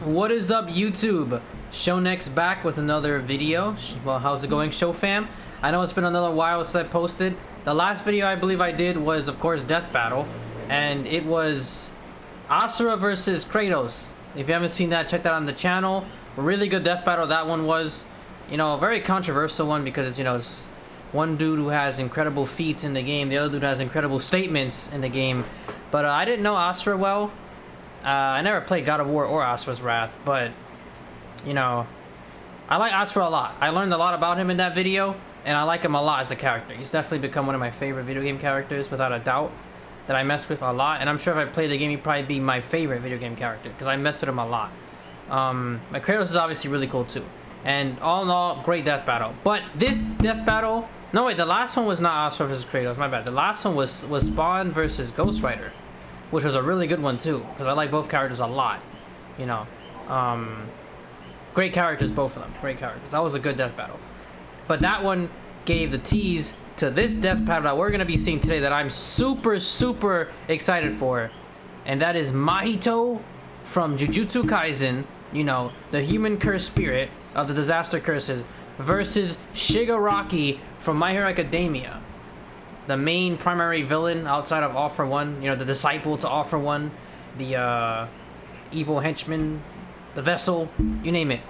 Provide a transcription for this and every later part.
What is up, YouTube? Shownex back with another video. Well, how's it going, show fam? I know it's been another while since I posted. The last video I believe I did was, of course, Death Battle, and it was Asura versus Kratos. If you haven't seen that, check that on the channel. Really good Death Battle that one was. You know, a very controversial one because, you know, it's one dude who has incredible feats in the game, the other dude has incredible statements in the game. But I didn't know Asura well. I never played God of War or Asura's Wrath, but, you know, I like Asura a lot. I learned a lot about him in that video, and I like him a lot as a character. He's definitely become one of my favorite video game characters, without a doubt, that I mess with a lot. And I'm sure if I played the game, he'd probably be my favorite video game character, because I mess with him a lot. But Kratos is obviously really cool, too. And all in all, great Death Battle. But this Death Battle... No, wait, the last one was not Asura versus Kratos, my bad. The last one was Spawn versus Ghost Rider, which was a really good one too, because I like both characters a lot, you know. Great characters, both of them, great characters. That was a good Death Battle. But that one gave the tease to this Death Battle that we're going to be seeing today that I'm super excited for, and that is Mahito from Jujutsu Kaisen, you know, the human curse spirit of the disaster curses, versus Shigaraki from My Hero Academia, the main primary villain outside of All For One, you know, the disciple to All For One, the evil henchman, the vessel, you name it.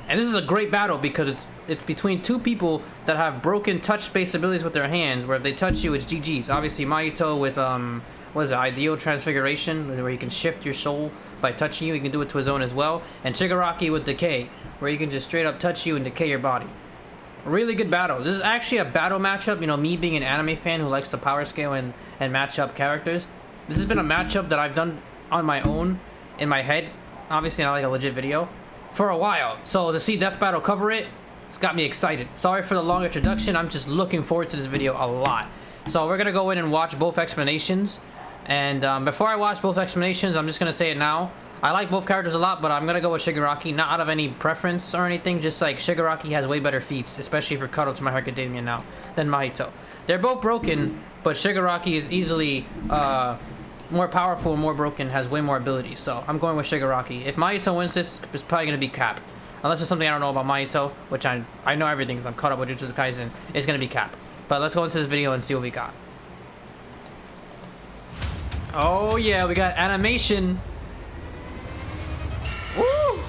And this is a great battle because it's between two people that have broken touch-based abilities with their hands, where if they touch you, it's GG's. Obviously, Mahito with, what is it, Ideal Transfiguration, where he can shift your soul by touching you. He can do it to his own as well. And Shigaraki with Decay, where he can just straight up touch you and decay your body. Really good battle. This is actually a battle matchup. You know, me being an anime fan who likes the power scale and match up characters, this has been a matchup that I've done on my own, in my head, obviously not like a legit video, for a while. So to see Death Battle cover it, it's got me excited. Sorry for the long introduction. I'm just looking forward to this video a lot. So we're gonna go in and watch both explanations. And before I watch both explanations, I'm just gonna say it now. I like both characters a lot, but I'm gonna go with Shigaraki, not out of any preference or anything, just like Shigaraki has way better feats, especially for Cuddle to My Hero Academia now, than Mahito. They're both broken, but Shigaraki is easily more powerful and more broken, has way more abilities, so I'm going with Shigaraki. If Mahito wins this, it's probably gonna be Cap. Unless there's something I don't know about Mahito, which I know everything because I'm caught up with Jujutsu Kaisen, it's gonna be Cap. But let's go into this video and see what we got. Oh yeah, we got animation. Woo!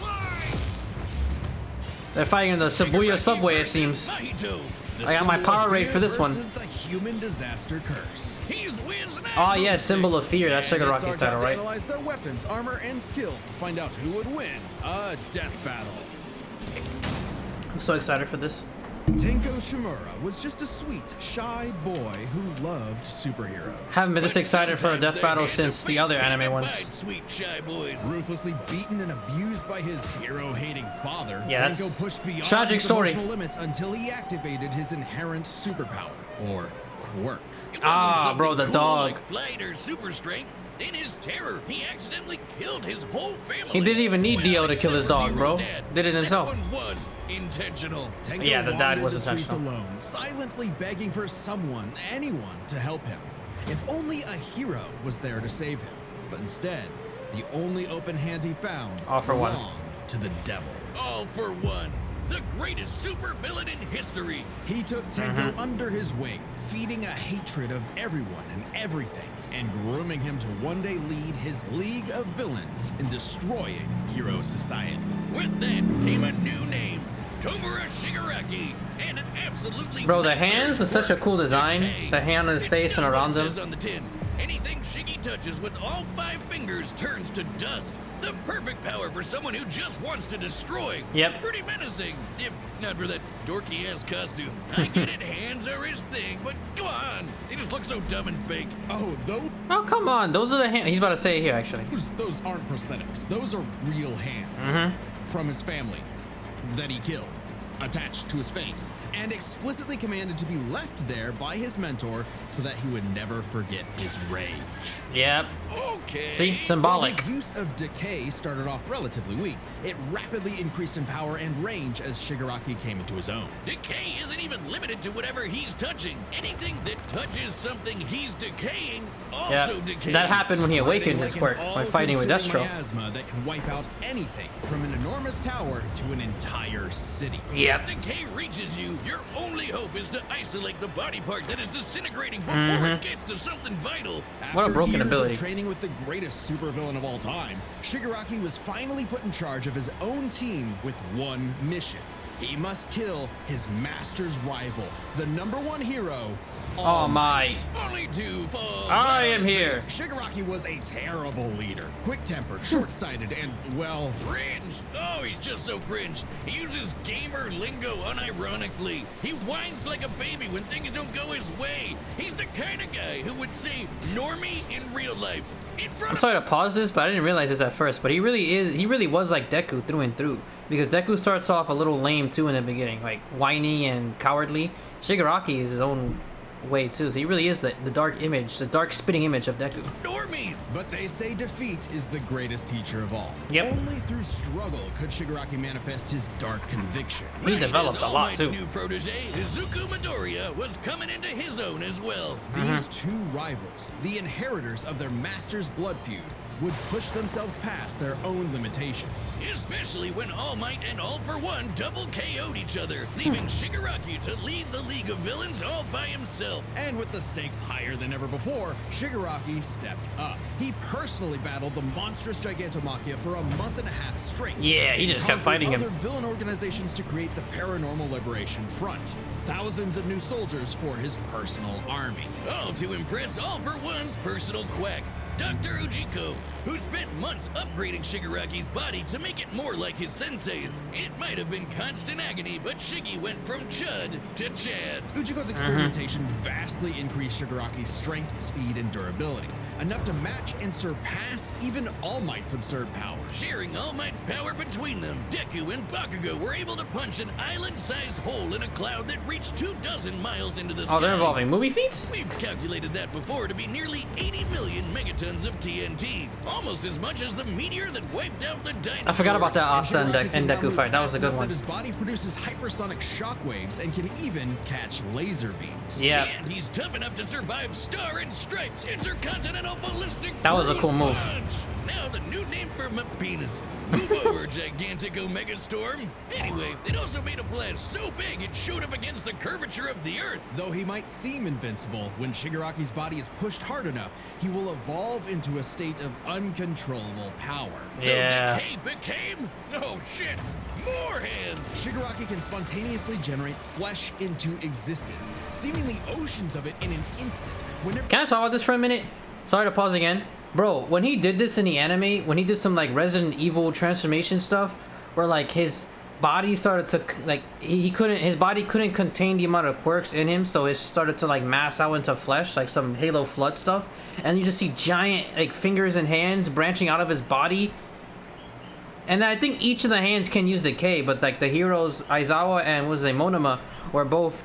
They're fighting in the Shibuya subway, it seems. I got my power rate for this one. Oh yeah, symbol of fear. That's Shigaraki's title, right? Analyze their weapons, armor, and skills to find out who would win a death battle. I'm so excited for this. Tenko Shimura was just a sweet, shy boy who loved superheroes. Haven't been this excited for a death battle since the other anime ones. Sweet, shy boys. Ruthlessly beaten and abused by his hero-hating father, yeah, Tenko pushed beyond tragic his story. emotional limits until he activated his inherent superpower, or quirk. Ah, bro, the dog. Like flight or super strength. In his terror, he accidentally killed his whole family. He didn't even need Dio to kill his dog, bro. Did it himself. That one was intentional. Tenko yeah, the dad was the streets intentional. alone, silently begging for someone, anyone, to help him. If only a hero was there to save him. But instead, the only open hand he found All For One. belonged to the devil. All For One, the greatest supervillain in history. He took Tenko under his wing, feeding a hatred of everyone and everything, and grooming him to one day lead his league of villains in destroying hero society. With that came a new name, Tomura Shigaraki, and an absolutely... Bro, the hands is such a cool design. The hand on his face and around him. On the tin. Anything Shiggy touches with all 5 fingers turns to dust. The perfect power for someone who just wants to destroy. Yep. Pretty menacing, if not for that dorky-ass costume. I get it, hands are his thing, but come on. They just look so dumb and fake. Oh, Oh, come on. Those are the hands. He's about to say it here, actually. those aren't prosthetics. Those are real hands from his family that he killed. attached to his face, and explicitly commanded to be left there by his mentor so that he would never forget his rage. Yep. Okay. See, While symbolic. his use of decay started off relatively weak, it rapidly increased in power and range as Shigaraki came into his own. Decay isn't even limited to whatever he's touching. Anything that touches something he's decaying also decays. That happened when he awakened Spreading his like quirk an by fighting with all-consuming Destro. miasma that can wipe out anything from an enormous tower to an entire city. Yep. If decay reaches you, your only hope is to isolate the body part that is disintegrating before it gets to something vital. What a After broken years ability. of training with the greatest supervillain of all time, Shigaraki was finally put in charge of his own team with one mission. He must kill his master's rival, the #1 hero, All Might. Only to fall. I am here. Shigaraki was a terrible leader, quick-tempered, short-sighted, and, well, Cringe! Oh, he's just so cringe. He uses gamer lingo unironically. He whines like a baby when things don't go his way. He's the kind of guy who would say normie in real life. In front I'm of sorry to pause this, but I didn't realize this at first. But he really was like Deku through and through. Because Deku starts off a little lame too in the beginning, like whiny and cowardly. Shigaraki is his own way too, so he really is the dark image, the dark spitting image of Deku. normies. but they say defeat is the greatest teacher of all. Yep. Only through struggle could Shigaraki manifest his dark conviction. He developed As a All lot Might's too. new protege, Izuku Midoriya, was coming into his own as well. These two rivals, the inheritors of their master's blood feud, would push themselves past their own limitations. Especially when All Might and All for One double KO'd each other, leaving Shigaraki to lead the League of Villains all by himself. And with the stakes higher than ever before, Shigaraki stepped up. He personally battled the monstrous Gigantomachia for a month and a half straight. Yeah, he just kept conquered fighting him. other villain organizations to create the Paranormal Liberation Front. Thousands of new soldiers for his personal army. All to impress All for One's personal quack, Dr. Ujiko, who spent months upgrading Shigaraki's body to make it more like his sensei's. It might have been constant agony, but Shiggy went from Chud to Chad. Ujiko's experimentation vastly increased Shigaraki's strength, speed, and durability, enough to match and surpass even All Might's absurd power. Sharing All Might's power between them, Deku and Bakugo were able to punch an island-sized hole in a cloud that reached 24 miles into the sky. Oh, they're involving movie feats? We've calculated that before to be nearly 80 million megatons of TNT, almost as much as the meteor that wiped out the dinosaurs. I forgot about that Asta and Shigaraki can now Deku move fight. That was a fast good enough one. That his body produces hypersonic shockwaves and can even catch laser beams. Yeah. And he's tough enough to survive Star and Stripes Intercontinental Ballistic That was a Cruise cool move. Punch. Now the new name for my penis. Move over, gigantic Omega Storm. Anyway, it also made a blast so big it showed up against the curvature of the Earth. Though he might seem invincible, when Shigaraki's body is pushed hard enough, he will evolve into a state of uncontrollable power. Yeah. So Decay became? Oh shit, more hands. Shigaraki can spontaneously generate flesh into existence, seemingly oceans of it in an instant. Whenever Can I talk about this for a minute? Sorry to pause again. Bro, when he did this in the anime, when he did some like Resident Evil transformation stuff, where like his body started to like his body couldn't contain the amount of quirks in him, so it started to like mass out into flesh, like some Halo Flood stuff, and you just see giant like fingers and hands branching out of his body. And I think each of the hands can use decay, but like the heroes Aizawa and Monoma were both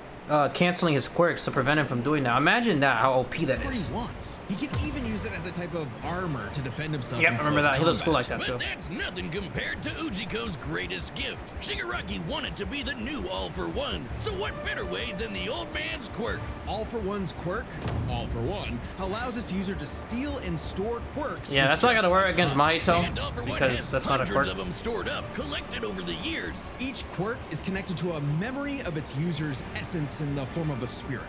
canceling his quirks to prevent him from doing that. Imagine that, how OP that he is. wants, he can even use it as a type of armor to defend himself. Yep, in I remember close that. He looks cool like combat. that But too. that's nothing compared to Ujiko's greatest gift. Shigaraki wanted to be the new All for One, so what better way than the old man's quirk? All for One's quirk, All for One, allows its user to steal and store quirks. Yeah, with that's not just gonna work a against touch. Mahito And All for One because has that's not a hundreds quirk. of them stored up, collected over the years. Each quirk is connected to a memory of its user's essence in the form of a spirit,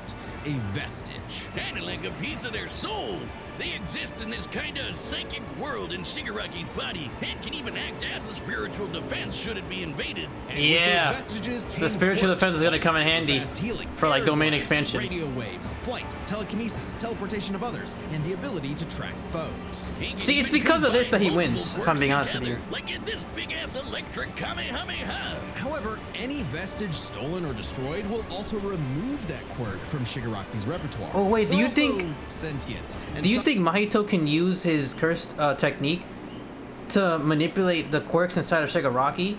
a vestige. Kinda like a piece of their soul. They exist in this kinda psychic world in Shigaraki's body, and can even act as a spiritual defense should it be invaded. And with Yeah. those vestiges The came spiritual quirks defense is gonna like come in super handy fast healing, for, like, air domain glides, expansion. radio waves, flight, telekinesis, teleportation of others, and the ability to track foes. He can See, it's even because of this that he combine wins, multiple if I'm being quirks honest with together, you. Like in this big-ass electric Kamehameha. However, any vestige stolen or destroyed will also remove that quirk from Shigaraki's repertoire. Oh, wait, do They're you also think- sentient? And Do you some- think Mahito can use his cursed technique to manipulate the quirks inside of Shigaraki?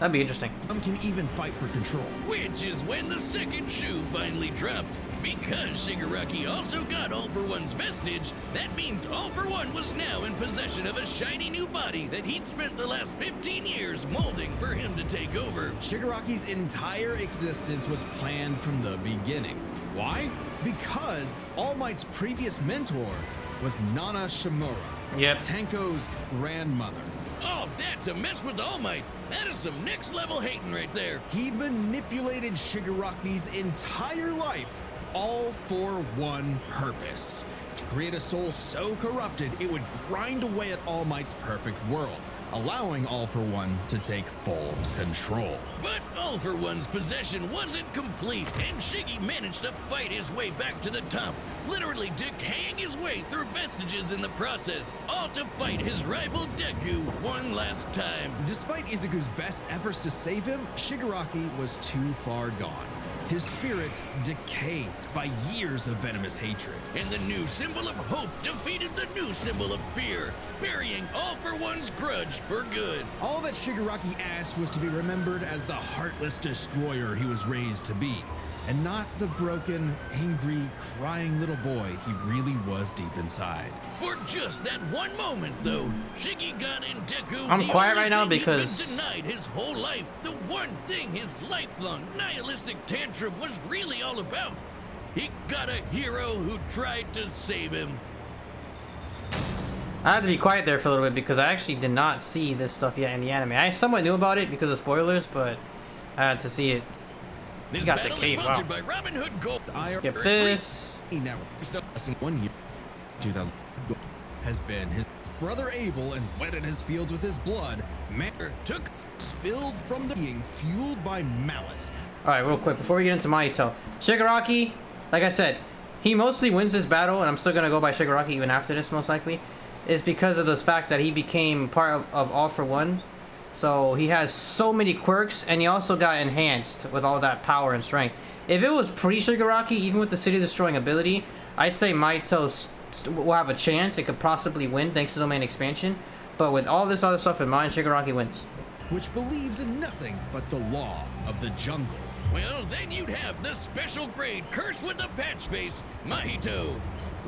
That'd be interesting. Some can even fight for control. Which is when the second shoe finally dropped. Because Shigaraki also got All For One's vestige, that means All For One was now in possession of a shiny new body that he'd spent the last 15 years molding for him to take over. Shigaraki's entire existence was planned from the beginning. Why? Because All Might's previous mentor was Nana Shimura, Yep. Tanko's grandmother. All that to mess with All Might. That is some next level hating right there. He manipulated Shigaraki's entire life, all for one purpose: to create a soul so corrupted it would grind away at All Might's perfect world, allowing All For One to take full control. But All For One's possession wasn't complete, and Shiggy managed to fight his way back to the top, literally decaying his way through vestiges in the process, all to fight his rival Deku one last time. Despite Izuku's best efforts to save him, Shigaraki was too far gone. His spirit decayed by years of venomous hatred. And the new symbol of hope defeated the new symbol of fear, burying All For One's grudge for good. All that Shigaraki asked was to be remembered as the heartless destroyer he was raised to be, and not the broken, angry, crying little boy he really was deep inside. For just that one moment, though, Shiggy got in Deku. I'm the quiet only right now thing he'd because- been denied his whole life. The one thing his lifelong nihilistic tantrum was really all about. He got a hero who tried to save him. I had to be quiet there for a little bit because I actually did not see this stuff yet in the anime. I somewhat knew about it because of spoilers, but I had to see it. This got battle decayed, is sponsored by Robin Hood Gold. Skip this. Now, lessing 1 year, 2000 has been his brother Abel, and wetted his fields with his blood. Matter took spilled from the being, fueled by malice. All right, real quick before we get into Mahito, Shigaraki, like I said, he mostly wins this battle, and I'm still gonna go by Shigaraki even after this, most likely, is because of this fact that he became part of All For One. So he has so many quirks, and he also got enhanced with all that power and strength. If it was pre-Shigaraki, even with the city destroying ability, I'd say Mahito will have a chance. It could possibly win thanks to the main expansion. But with all this other stuff in mind, Shigaraki wins. Which believes in nothing but the law of the jungle. Well, then you'd have the special grade curse with the patch face, Mahito.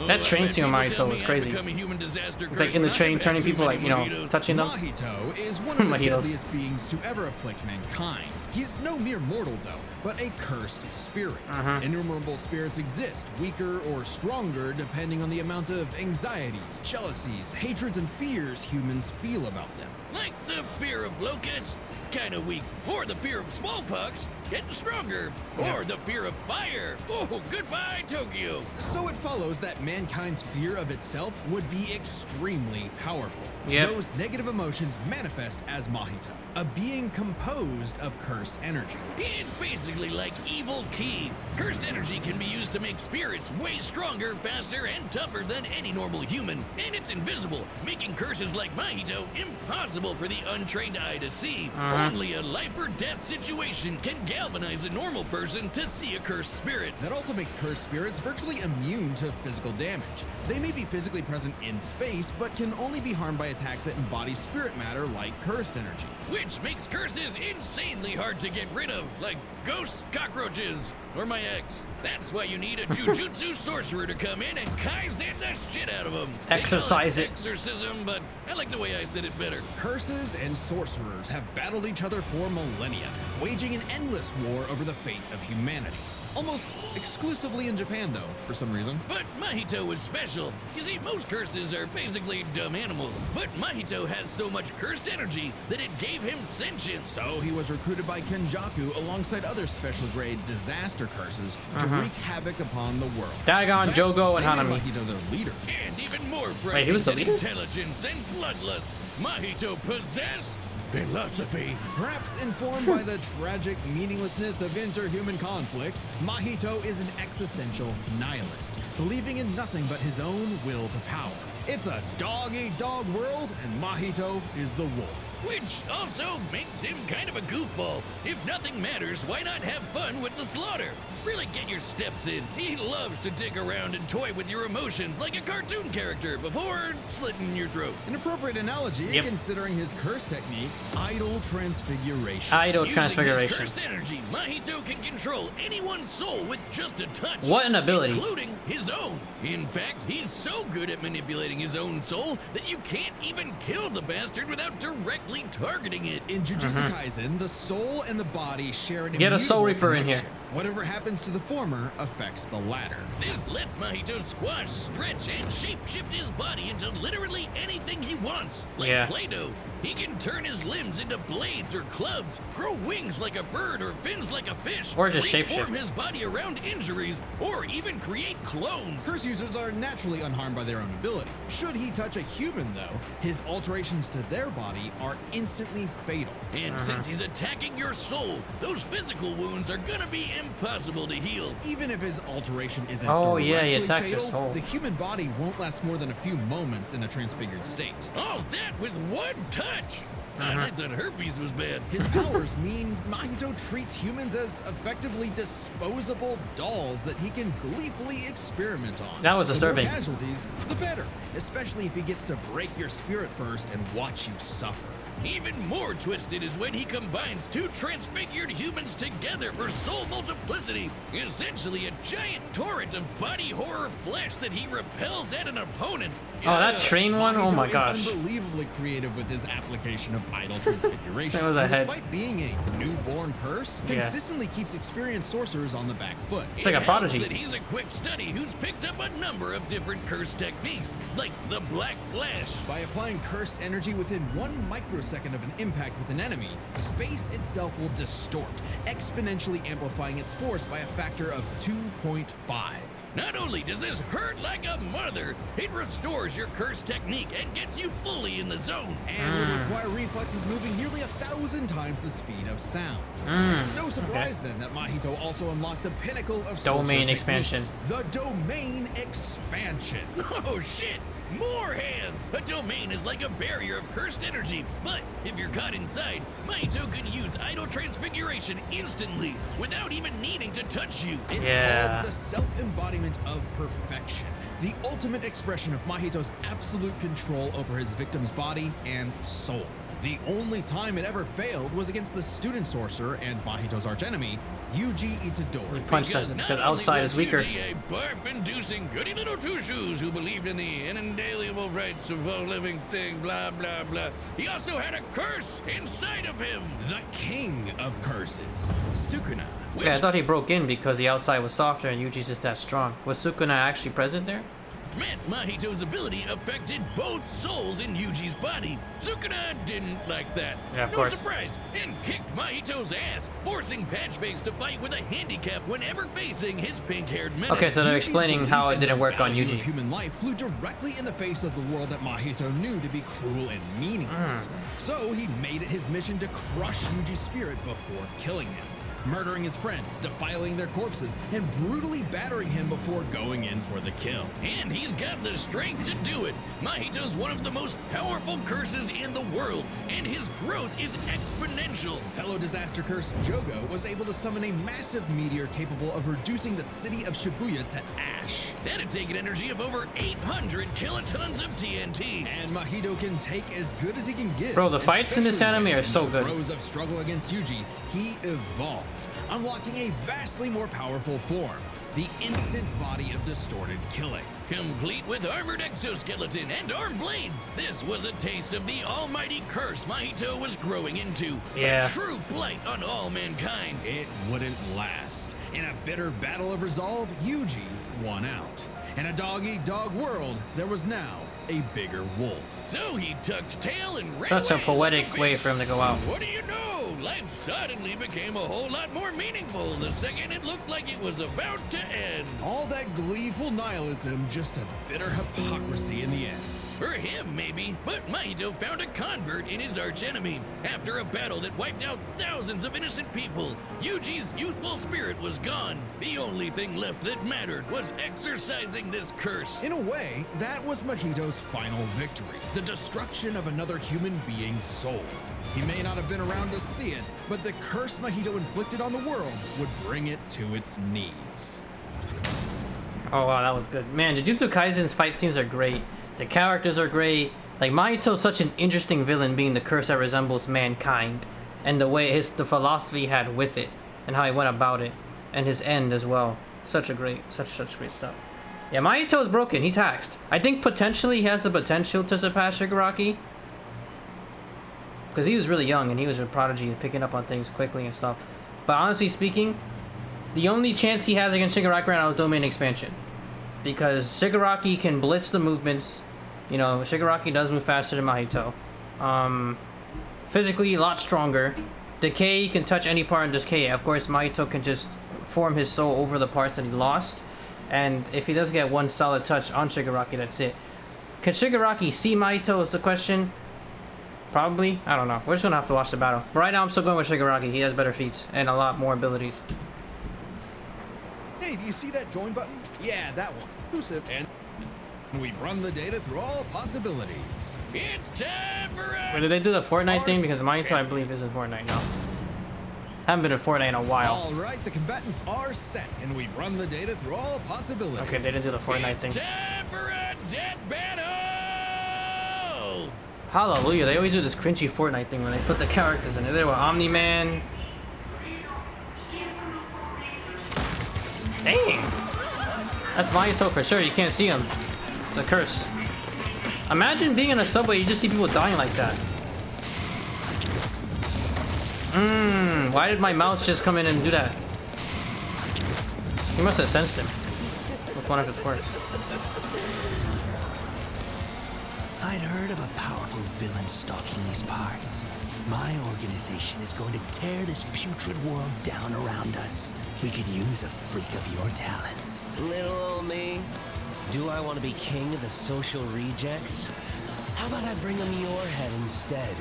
That train scene with Mahito was crazy. It's like in the train turning people, like, you know, touching them. Mahito is one of the Mahitos. deadliest beings to ever afflict mankind. He's no mere mortal, though, but a cursed spirit. Innumerable spirits exist, weaker or stronger, depending on the amount of anxieties, jealousies, hatreds, and fears humans feel about them. Like the fear of locusts, kinda weak. Or the fear of smallpox, getting stronger. Or the fear of fire. Oh, goodbye, Tokyo. So it follows that mankind's fear of itself would be extremely powerful. Yep. Those negative emotions manifest as Mahito, a being composed of cursed energy. It's basically like evil ki. Cursed energy can be used to make spirits way stronger, faster, and tougher than any normal human. And it's invisible, making curses like Mahito impossible for the untrained eye to see. Only a life or death situation can galvanize a normal person to see a cursed spirit. That also makes cursed spirits virtually immune to physical damage. They may be physically present in space, but can only be harmed by attacks that embody spirit matter like cursed energy. Which makes curses insanely hard to get rid of, like ghosts, cockroaches, or my ex. That's why you need a jujutsu sorcerer to come in and kaizen the shit out of them. Exorcise it. Exorcism, but I like the way I said it better. Curses and sorcerers have battled each other for millennia, waging an endless war over the fate of humanity. Almost exclusively in Japan, though, for some reason. But Mahito is special. You see, most curses are basically dumb animals, but Mahito has so much cursed energy that it gave him sentience. So he was recruited by Kenjaku alongside other special grade disaster curses to wreak havoc upon the world. Dagon, In fact, Jogo, and they made Hanami. Mahito their leader. And even more Wait, he was the frightening than leader? intelligence and bloodlust, Mahito possessed philosophy. Perhaps informed by the tragic meaninglessness of interhuman conflict, Mahito is an existential nihilist, believing in nothing but his own will to power. It's a dog-eat-dog world, and Mahito is the wolf. which also makes him kind of a goofball. If nothing matters, why not have fun with the slaughter? Really get your steps in. He loves to dig around and toy with your emotions like a cartoon character before slitting your throat. An appropriate analogy, Yep. considering his curse technique, idol transfiguration. Idol Using his transfiguration. cursed energy, Mahito can control anyone's soul with just a touch. What an ability. Including his own. In fact, he's so good at manipulating his own soul that you can't even kill the bastard without directly targeting it. In Jujutsu Kaisen, the soul and the body share an Get a Soul immutable Reaper in here. connection. Whatever happens to the former affects the latter. This lets Mahito squash, stretch, and shape-shift his body into literally anything he wants. Like Yeah. Play-Doh. He can turn his limbs into blades or clubs, grow wings like a bird or fins like a fish, Or just reform shapeshift. his body around injuries, or even create clones. Curse users are naturally unharmed by their own ability. Should he touch a human, though, his alterations to their body are instantly fatal. And since he's attacking your soul, those physical wounds are gonna be impossible to heal. Even if his alteration isn't Oh, yeah, he directly attacks your fatal, soul. the human body won't last more than a few moments in a transfigured state. All that with one touch. I thought herpes was bad. His powers mean Mahito treats humans as effectively disposable dolls that he can gleefully experiment on. That was The disturbing. more casualties, the better, especially if he gets to break your spirit first and watch you suffer. Even more twisted is when he combines two transfigured humans together for soul multiplicity. Essentially a giant torrent of body horror flesh that he repels at an opponent. Oh, that train one? Oh Mahito my is gosh. unbelievably creative with his application of idol transfiguration. That was a and head. despite being a newborn curse, Yeah. consistently keeps experienced sorcerers on the back foot. It's like a It helps prodigy. that he's a quick study who's picked up a number of different curse techniques, like the Black Flash. By applying cursed energy within 1 microsecond of an impact with an enemy, space itself will distort, exponentially amplifying its force by a factor of 2.5. Not only does this hurt like a mother, it restores your curse technique and gets you fully in the zone. And will require reflexes moving nearly 1,000 times the speed of sound. It's no surprise then that Mahito also unlocked the pinnacle of Domain sorcerer expansion. techniques, the domain expansion. Oh shit! More hands! A domain is like a barrier of cursed energy, but if you're caught inside, Mahito can use idol transfiguration instantly without even needing to touch you. It's Yeah. called the self-embodiment of perfection, the ultimate expression of Mahito's absolute control over his victim's body and soul. The only time it ever failed was against the student sorcerer and Mahito's archenemy, Yuji Itadori. Punch Because that not because only outside was is weaker. Yuji a barf-inducing goody little two-shoes who believed in the inalienable rights of all living things, blah, blah, blah. He also had a curse inside of him. The king of curses, Sukuna. Which Yeah, I thought he broke in because the outside was softer and Yuji's just that strong. Was Sukuna actually present there? meant Mahito's ability affected both souls in Yuji's body. Sukuna didn't like that. Yeah, of no course. surprise, and kicked Mahito's ass, forcing Patchface to fight with a handicap whenever facing his pink-haired menace. Okay, so they're Yuji's explaining how belief it in didn't the work on value of Yuji. Human life flew directly in the face of the world that Mahito knew to be cruel and meaningless. So he made it his mission to crush Yuji's spirit before killing him, murdering his friends, defiling their corpses, and brutally battering him before going in for the kill. And he's got the strength to do it. Mahito's one of the most powerful curses in the world, and his growth is exponential. Fellow disaster curse Jogo was able to summon a massive meteor capable of reducing the city of Shibuya to ash. That'd take an energy of over 800 kilotons of TNT. And Mahito can take as good as he can give. Bro, the fights in this especially anime are so in the good. throes of struggle against Yuji, he evolved, unlocking a vastly more powerful form, the instant body of distorted killing. Complete with armored exoskeleton and arm blades, this was a taste of the almighty curse Mahito was growing into. Yeah. A true blight on all mankind. It wouldn't last. In a bitter battle of resolve, Yuji won out. In a dog-eat-dog world, there was now a bigger wolf. So he tucked tail and ran Such a away poetic like a way fish. for him to go out. What do you know? Life suddenly became a whole lot more meaningful the second it looked like it was about to end. All that gleeful nihilism, just a bitter hypocrisy in the end. For him, maybe, but Mahito found a convert in his archenemy. After a battle that wiped out thousands of innocent people, Yuji's youthful spirit was gone. The only thing left that mattered was exorcising this curse. In a way, that was Mahito's final victory, the destruction of another human being's soul. He may not have been around to see it, but the curse Mahito inflicted on the world would bring it to its knees. Oh wow, that was good. Man, Jujutsu Kaisen's fight scenes are great. The characters are great. Like, Mahito's such an interesting villain, being the curse that resembles mankind. And the way the philosophy he had with it, and how he went about it. And his end as well. Such great stuff. Yeah, Mahito is broken. He's hacked. I think potentially he has the potential to surpass Shigaraki. Because he was really young, and he was a prodigy, picking up on things quickly and stuff. But honestly speaking, the only chance he has against Shigaraki right now is domain expansion. Because Shigaraki can blitz the movements. You know, Shigaraki does move faster than Mahito. Physically, a lot stronger. Decay can touch any part in Decay. Of course, Mahito can just form his soul over the parts that he lost. And if he does get one solid touch on Shigaraki, that's it. Can Shigaraki see Mahito is the question? Probably. I don't know. We're just going to have to watch the battle. But right now, I'm still going with Shigaraki. He has better feats and a lot more abilities. Hey, do you see that join button? Yeah, that one. Exclusive. And we've run the data through all possibilities. It's time for Wait, did they do the Fortnite thing? Because Mahito, I believe, is in Fortnite now. Haven't been in Fortnite in a while. All right, the combatants are set, and we've run the data through all possibilities. Okay, they didn't do the Fortnite thing. Time for a dead battle! Hallelujah, they always do this cringy Fortnite thing when they put the characters in it. They were Omni-Man. Dang! That's Mahito for sure, you can't see him. It's a curse. Imagine being in a subway, you just see people dying like that. Why did my mouse just come in and do that? He must have sensed him with one of his quirks. I'd heard of a powerful villain stalking these parts. My organization is going to tear this putrid world down around us. We could use a freak of your talents. Little old me. Do I want to be king of the social rejects? How about I bring them your head instead?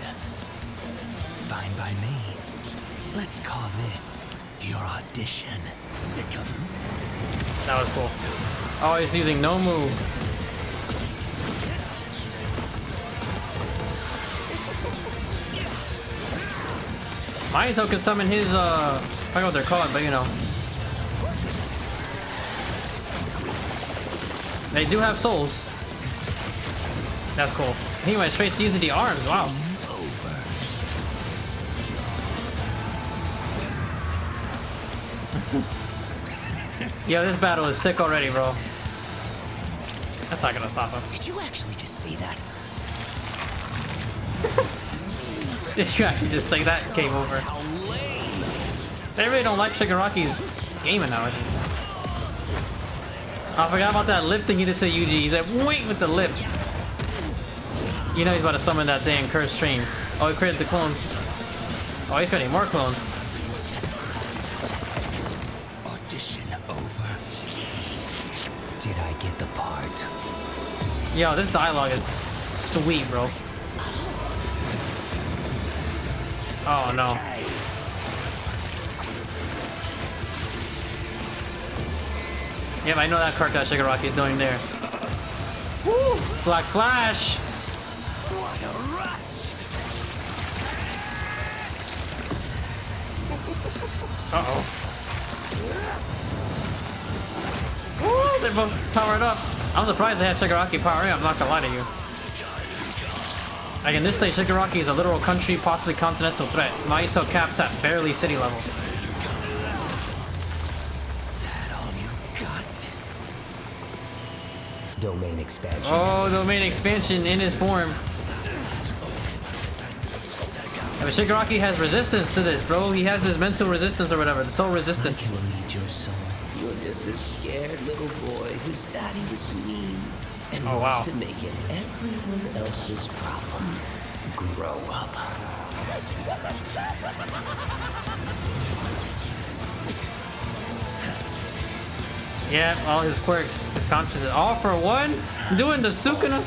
Fine by me. Let's call this your audition. Sickum. That was cool. Oh, he's using no move. Mahito can summon his, I forgot what they're called, but you know. They do have souls. That's cool. He went straight to using the arms, wow. Yo, this battle is sick already, bro. That's not gonna stop him. Did you actually just say that? Did you actually just say that? Game over. They really don't like Shigaraki's gaming nowadays. I forgot about that lip thing he did to Yuji. He said, wait with the lip. You know he's about to summon that dang cursed train. Oh, he created the clones. Oh, he's creating more clones. Audition over. Did I get the part? Yo, this dialogue is sweet, bro. Oh, no. Yep, I know that card that Shigaraki is doing there. Woo! Black Flash! What a rush! Uh-oh. Woo! They're both powered up. I'm surprised they had Shigaraki powering up, I'm not gonna lie to you. Like in this stage, Shigaraki is a literal country, possibly continental threat. Mahito caps at barely city level. That all you got? Domain expansion. Oh, domain expansion in his form. Yeah, but Shigaraki has resistance to this, bro. He has his mental resistance or whatever, the soul resistance. I can read your soul. You're just a scared little boy whose daddy was mean and Oh, wants wow. to make it everyone else's problem. Grow up. Yeah, all his quirks, his consciousness. All for one? Doing the Sukuna?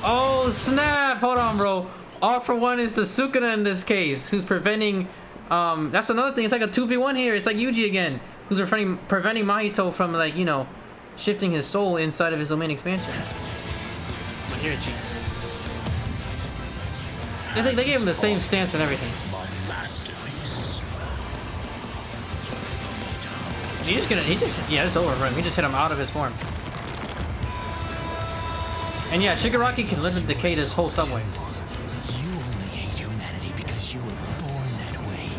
Oh snap! Hold on, bro. All for one is the Sukuna in this case, who's preventing. That's another thing. It's like a 2v1 here. It's like Yuji again, who's preventing Mahito from, like, you know, shifting his soul inside of his domain expansion. I hear it, G. They gave him the same stance and everything. Yeah, it's over for him. He just hit him out of his form. And yeah, Shigaraki can live and decay this whole subway. You only hate humanity because you were born that way.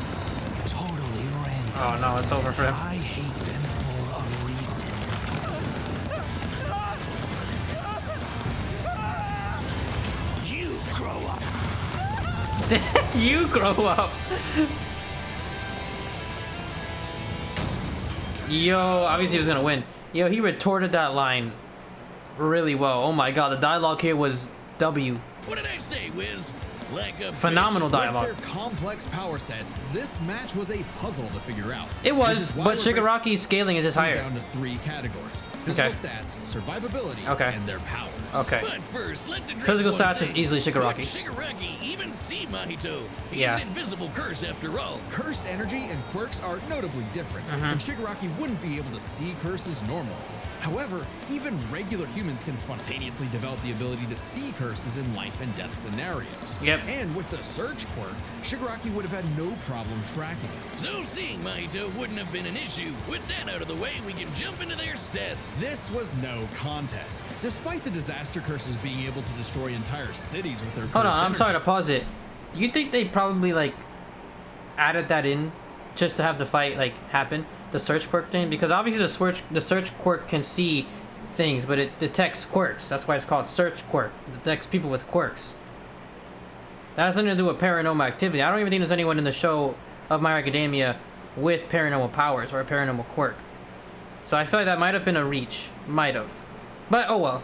Totally random. Oh no, it's over for him. I hate them for a reason. You grow up. You grow up. Yo, obviously he was gonna win. Yo, he retorted that line really well. Oh my god, the dialogue here was W. What did I say, Wiz? Lack of Phenomenal dialogue. With their complex power sets, this match was a puzzle to figure out. It was, but Shigaraki's scaling is just higher. Down to 3 categories: physical stats, survivability, and their powers. Okay. But first, let's address Physical one stats thing. is easily Shigaraki. Could Shigaraki even see Mahito? He's Yeah. an invisible curse after all. Cursed energy and quirks are notably different, and Shigaraki wouldn't be able to see curses normally. However, even regular humans can spontaneously develop the ability to see curses in life and death scenarios. Yep. And with the search quirk, Shigaraki would have had no problem tracking it. So seeing Mahito wouldn't have been an issue. With that out of the way, we can jump into their stats. This was no contest. Despite the disaster curses being able to destroy entire cities with their Hold on, cursed I'm sorry to energy, pause it. Do you think they probably, like, added that in just to have the fight, like, happen? The search quirk thing? Because obviously the search quirk can see things, but it detects quirks. That's why it's called search quirk. It detects people with quirks. That has nothing to do with paranormal activity. I don't even think there's anyone in the show of My Hero Academia with paranormal powers or a paranormal quirk. So I feel like that might have been a reach. Might have. But oh well.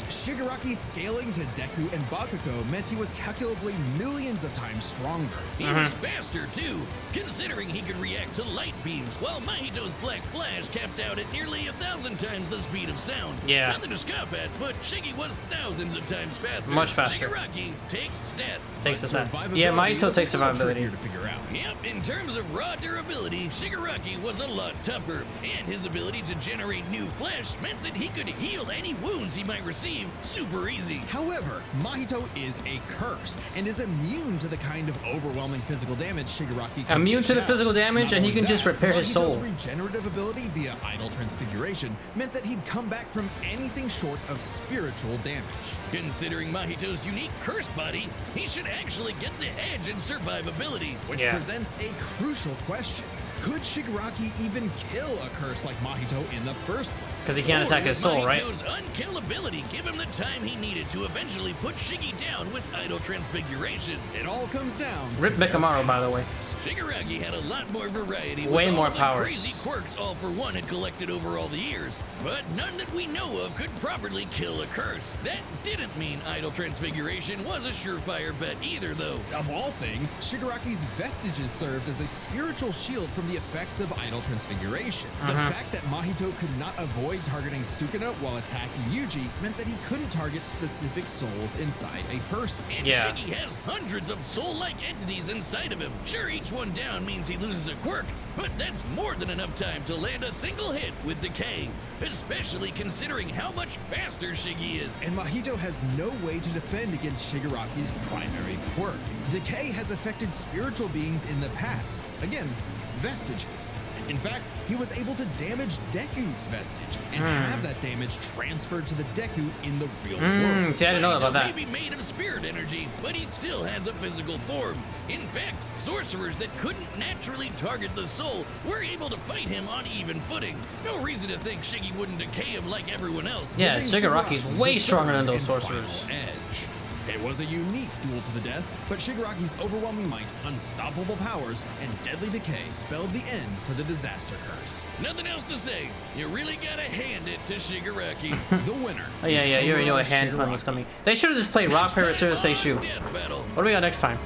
Shigaraki's scaling to Deku and Bakugo meant he was calculably millions of times stronger. He was faster, too, considering he could react to light beams, while Mahito's Black Flash capped out at nearly 1,000 times the speed of sound. Yeah. Nothing to scoff at, but Shiggy was thousands of times faster. Much faster. Shigaraki takes stats. Takes the set. Survivability Yeah, Mahito was takes a little survivability. trickier to figure out. Yep, in terms of raw durability, Shigaraki was a lot tougher, and his ability to generate new flesh meant that he could heal any wounds he might receive super easy. However, Mahito is a curse and is immune to the kind of overwhelming physical damage Shigaraki can Immune dish to the out. physical damage, Not and he only can just that, repair his Mahito's soul. regenerative ability via idle transfiguration meant that he'd come back from anything short of spiritual damage. Considering Mahito's unique curse body, he should actually get the edge in survivability. Which Yeah. presents a crucial question. Could Shigaraki even kill a curse like Mahito in the first place? Because he can't Or attack would his soul, right? Mahito's unkillability give him the time he needed to eventually put Shiggy down with idle transfiguration. It all comes down Rip to their Mekamaru, by the way. Shigaraki had a lot more variety. Way with all more the powers. crazy quirks All for One had collected over all the years, but none that we know of could properly kill a curse. That didn't mean idle transfiguration was a surefire bet either, though. Of all things, Shigaraki's vestiges served as a spiritual shield from the effects of idle transfiguration. The fact that Mahito could not avoid targeting Sukuna while attacking Yuji meant that he couldn't target specific souls inside a person. And Yeah. Shiggy has hundreds of soul-like entities inside of him. Sure, each one down means he loses a quirk, but that's more than enough time to land a single hit with Decay, especially considering how much faster Shiggy is. And Mahito has no way to defend against Shigaraki's primary quirk. Decay has affected spiritual beings in the past. Again, vestiges. In fact, he was able to damage Deku's vestige and have that damage transferred to the Deku in the real world. See, I didn't know Mahito about that. may be made of spirit energy, but he still has a physical form. In fact, sorcerers that couldn't naturally target the soul were able to fight him on even footing. No reason to think Shiggy wouldn't decay him like everyone else. Yeah, Giving Shigaraki's Shigaraki way the stronger third than those and sorcerers. final edge. It was a unique duel to the death, but Shigaraki's overwhelming might, unstoppable powers, and deadly decay spelled the end for the disaster curse. Nothing else to say. You really gotta hand it to Shigaraki. The winner. Oh yeah, is yeah, you already know a Komura hand climb was Shigaraki. coming. They should have just played rock, paper, Next scissors, time say shoe. on Death Battle. What do we got next time?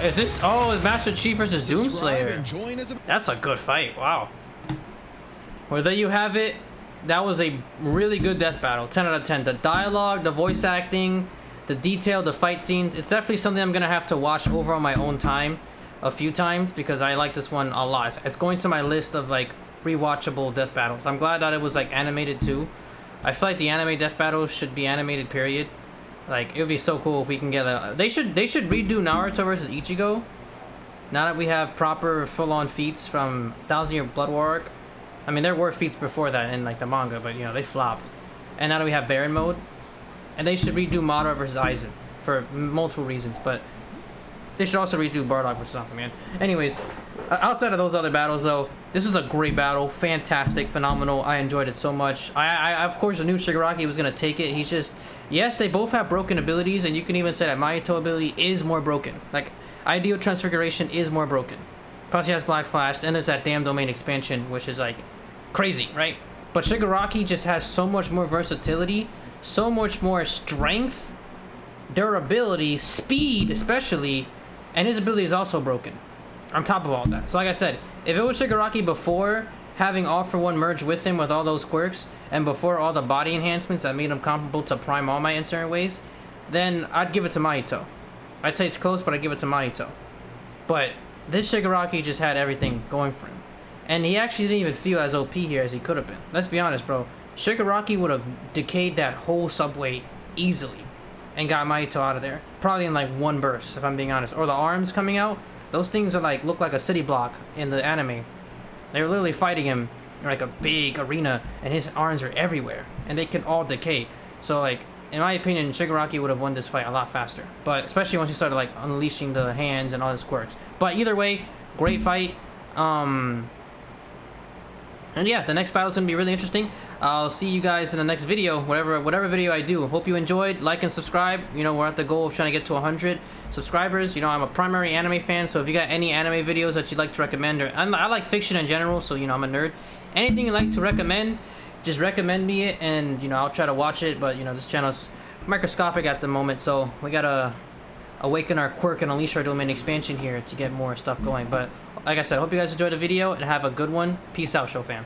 Is this? Oh, it's Master Chief versus Subscribe Doomslayer. and join as a That's a good fight. Wow. Well, there you have it. That was a really good death battle. 10 out of 10. The dialogue, the voice acting, the detail, the fight scenes. It's definitely something I'm going to have to watch over on my own time a few times because I like this one a lot. It's going to my list of like rewatchable death battles. I'm glad that it was like animated too. I feel like the anime death battles should be animated, period. Like, it would be so cool if we can get a... They should redo Naruto versus Ichigo. Now that we have proper full-on feats from 1000-Year Blood War arc. I mean, there were feats before that in, like, the manga, but, you know, they flopped. And now that we have Baron mode. And they should redo Madara versus Aizen for multiple reasons, but... They should also redo Bardock versus Aquaman. Anyways, outside of those other battles, though, this is a great battle. Fantastic, phenomenal. I enjoyed it so much. I of course, knew Shigaraki was going to take it. He's just... Yes, they both have broken abilities, and you can even say that Mahito ability is more broken. Like, Ideal Transfiguration is more broken. Plus, he has Black Flash, and there's that damn domain expansion, which is, like, crazy, right? But Shigaraki just has so much more versatility, so much more strength, durability, speed, especially, and his ability is also broken. On top of all that. So, like I said, if it was Shigaraki before having All For One merge with him with all those quirks, and before all the body enhancements that made him comparable to Prime All Might in certain ways, then I'd give it to Mahito. I'd say it's close, but I'd give it to Mahito. But this Shigaraki just had everything going for him. And he actually didn't even feel as OP here as he could have been. Let's be honest, bro. Shigaraki would have decayed that whole subway easily and got Mahito out of there. Probably in like one burst, if I'm being honest. Or the arms coming out, those things are like, look like a city block in the anime. They were literally fighting him like a big arena, and his arms are everywhere, and they can all decay. So, like, in my opinion, Shigaraki would have won this fight a lot faster. But especially once he started like unleashing the hands and all his quirks. But either way, great fight. And yeah, the next battle is gonna be really interesting. I'll see you guys in the next video, whatever video I do. Hope you enjoyed. Like and subscribe. You know, we're at the goal of trying to get to 100 subscribers. You know, I'm a primary anime fan, so if you got any anime videos that you'd like to recommend, or I like fiction in general, so you know, I'm a nerd. Anything you'd like to recommend, just recommend me it, and you know, I'll try to watch it. But you know, this channel's microscopic at the moment, so we gotta awaken our quirk and unleash our domain expansion here to get more stuff going. But like I said, hope you guys enjoyed the video and have a good one. Peace out, show fam.